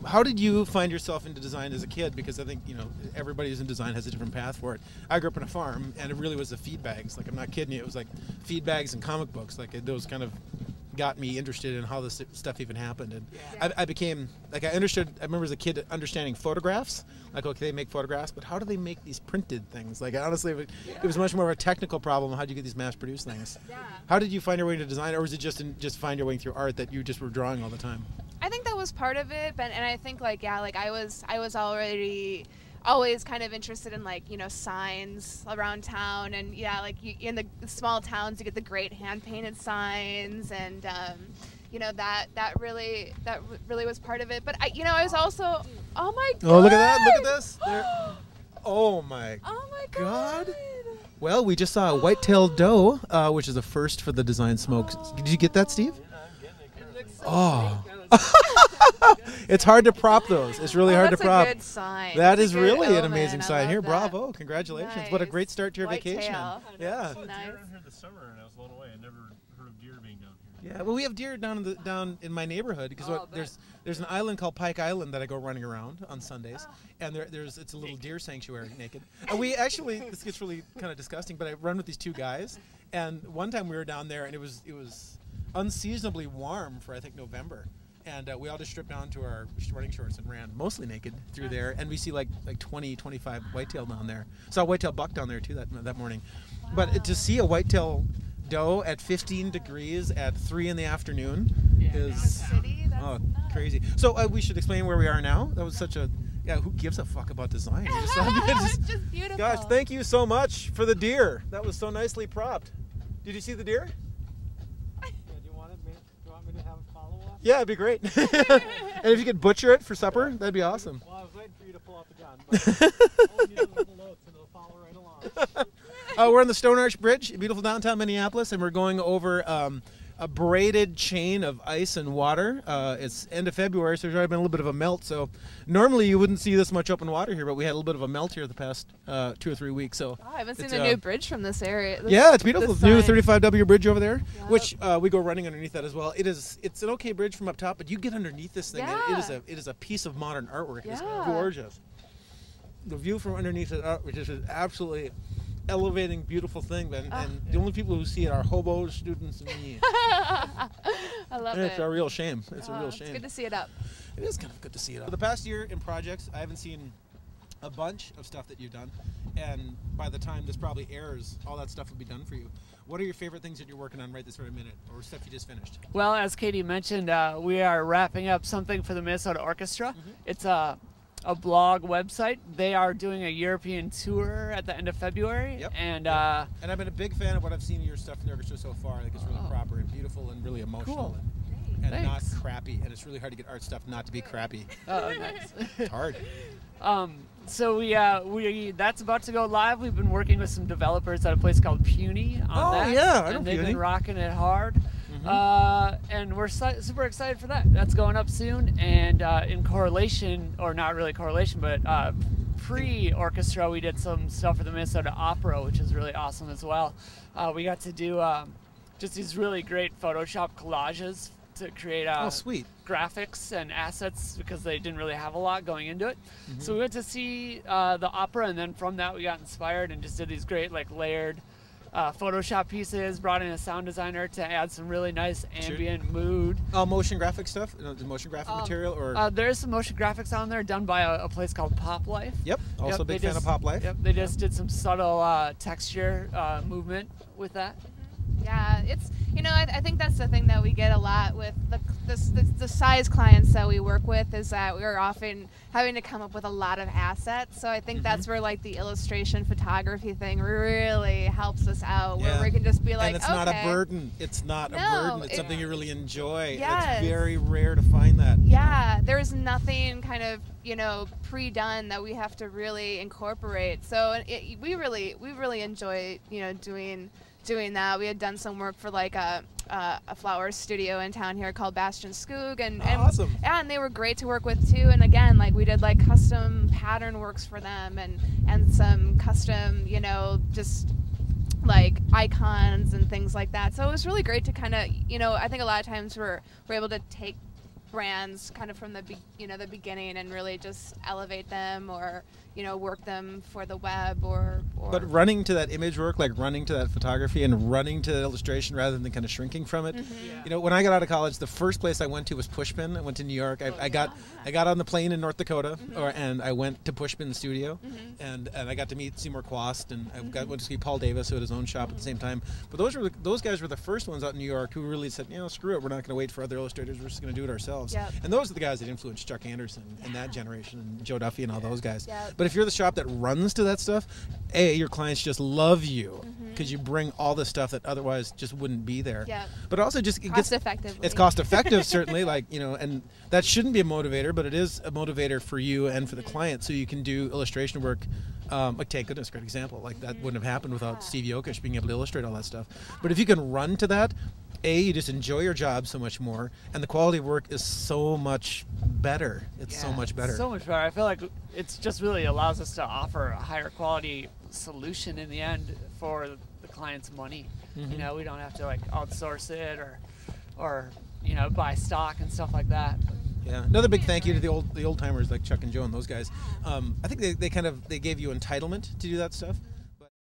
how did you find yourself into design as a kid? Because I think, everybody who's in design has a different path for it. I grew up on a farm, and it really was the feed bags. Like, I'm not kidding you. It was like feed bags and comic books. Like, those kind of got me interested in how this stuff even happened. And I became, like, I remember as a kid understanding photographs. Like, okay, they make photographs, but how do they make these printed things? Like, honestly, it was much more of a technical problem. How do you get these mass-produced things? Yeah. How did you find your way into design, or was it just find your way through art that you just were drawing all the time? I think that was part of it, but I think I was already always kind of interested in signs around town, and in the small towns you get the great hand painted signs, and that really was part of it. But I was also, oh my god! Oh, look at that! Look at this! Oh my! Oh my god! Well, we just saw a white-tailed doe, which is a first for the design smoke. Did you get that, Steve? Oh. It's hard to prop those. It's really hard to prop. That's a good sign. That is really an amazing sign. Here, bravo. Congratulations. Nice. What a great start to your vacation. Tail. Yeah. I saw a deer in here this summer, and I was blown away. I never heard of deer being down here. Yeah, well, we have deer down in my neighborhood, because there's an island called Pike Island that I go running around on Sundays, and it's a little deer sanctuary, naked. And we actually, this gets really kind of disgusting, but I run with these two guys, and one time we were down there, and it was unseasonably warm for, I think, November. And we all just stripped down to our running shorts and ran mostly naked through there. And we see like 20, 25 whitetail down there. Saw a whitetail buck down there too that morning. Wow. But to see a whitetail doe at 15 degrees at 3 in the afternoon is crazy. So we should explain where we are now. That was such a who gives a fuck about design? It's just beautiful. Gosh, thank you so much for the deer. That was so nicely propped. Did you see the deer? Yeah, it'd be great. And if you could butcher it for supper, that'd be awesome. Well, I was waiting for you to pull out the gun, but all you need is little notes and it'll follow right along. We're on the Stone Arch Bridge, beautiful downtown Minneapolis, and we're going over a braided chain of ice and water. It's end of February, so there's already been a little bit of a melt. So normally you wouldn't see this much open water here, but we had a little bit of a melt here the past 2 or 3 weeks. So I haven't seen the new bridge from this area. Yeah, it's beautiful. The new 35W bridge over there, which we go running underneath that as well. It's an okay bridge from up top, but you get underneath this thing, and it is a piece of modern artwork. It's gorgeous. The view from underneath it, which is absolutely elevating, beautiful thing, and the only people who see it are hobos, students, and me. I love it. It's a real shame. It's a real shame. It's good to see it up. It is kind of good to see it up. For the past year in projects, I haven't seen a bunch of stuff that you've done, and by the time this probably airs, all that stuff will be done for you. What are your favorite things that you're working on right this very minute, or stuff you just finished? Well, as Katie mentioned, we are wrapping up something for the Minnesota Orchestra. It's a blog website. They are doing a European tour at the end of February. Yep. And I've been a big fan of what I've seen of your stuff in the orchestra so far. I think it's really proper and beautiful and really emotional. Cool. And not crappy. And it's really hard to get art stuff not to be crappy. Oh, nice. It's hard. So we that's about to go live. We've been working with some developers at a place called Puny on that. Oh yeah, I know and they've Puny. been rocking it hard. And we're super excited for that. That's going up soon, and in correlation, or not really correlation, but pre-orchestra, we did some stuff for the Minnesota Opera, which is really awesome as well. We got to do just these really great Photoshop collages to create sweet graphics and assets, because they didn't really have a lot going into it. So we went to see the opera, and then from that we got inspired and just did these great layered Photoshop pieces, brought in a sound designer to add some really nice ambient mood. Motion graphic stuff? The motion graphic material? Or there's some motion graphics on there done by a place called Pop Life. Yep, also a big fan of Pop Life. Yep, they just did some subtle texture movement with that. Yeah, it's, I think that's the thing that we get a lot with the size clients that we work with, is that we're often having to come up with a lot of assets. So I think that's where the illustration photography thing really helps us out, where we can just be like, and it's not a burden. It's not a burden. It's something you really enjoy. Yes. It's very rare to find that. Yeah, there's nothing kind of pre-done that we have to really incorporate. So we really enjoy doing that. We had done some work for a flower studio in town here called Bastion Skoog, and awesome. And they were great to work with too. And again, we did custom pattern works for them, and some custom just icons and things like that. So it was really great to kind of I think a lot of times we're able to take brands kind of from the the beginning and really just elevate them or work them for the web or But running to that image work, like running to that photography and running to illustration rather than kind of shrinking from it. When I got out of college, the first place I went to was Pushpin. I went to New York. I got on the plane in North Dakota, and I went to Pushpin Studio, and I got to meet Seymour Quast, and I went to see Paul Davis, who had his own shop at the same time. But those guys were the first ones out in New York who really said, screw it, we're not going to wait for other illustrators. We're just going to do it ourselves. Yep. And those are the guys that influenced Chuck Anderson and that generation, and Joe Duffy and all those guys. Yep. But if you're the shop that runs to that stuff, your clients just love you because you bring all the stuff that otherwise just wouldn't be there. Yep. But also just cost effectively. It's cost effective, certainly, and that shouldn't be a motivator, but it is a motivator for you and for the client, so you can do illustration work. Like Take Goodness, great example. Like that wouldn't have happened without Steve Yokish being able to illustrate all that stuff. But if you can run to that, you just enjoy your job so much more, and the quality of work is so much better. It's so much better. So much better. I feel like it's just really allows us to offer a higher quality solution in the end for the client's money. We don't have to outsource it or buy stock and stuff like that. Yeah, another big thank you to the old timers like Chuck and Joe and those guys. I think they gave you entitlement to do that stuff.